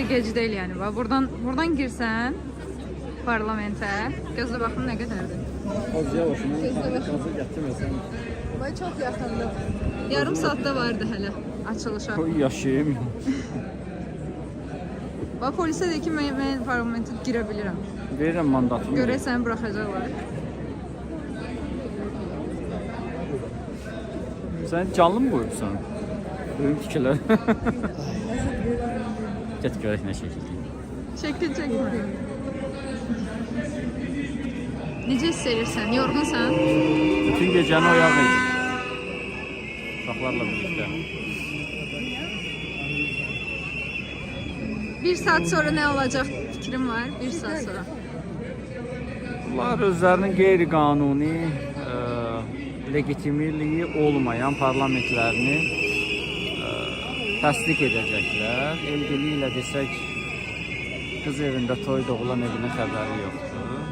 de gec deyil yəni. Bax buradan girsən parlamentə. Gözlə baxım nə qədərdir. Az yavaşına hazır gətirməsən. Vay çox yaxındır. Yarım saatda vardı hələ açılışa. Qoy yaşayım. Bax polisə deyir ki, mən parlamentə girə bilirəm. Verirəm mandatımı. Görəsən buraxacaqlar. Sən canlı mı qoyursan? Böyük tikilər. Get görək nə şəkil. Şəkil çəkmə. Necə hiss edirsən? Yorğunsan? Bütün gecəni oyaq edik. Uşaqlarla birlikdə. Bir saat sonra nə olacaq fikrim var? Bir saat sonra. Bunlar özlərinin qeyri-qanuni, legitimiliyi olmayan parlamentlərini təsdiq edəcəklər. El dili ilə desək, qız evində toy doğulan evinin xəbəri yoxdur.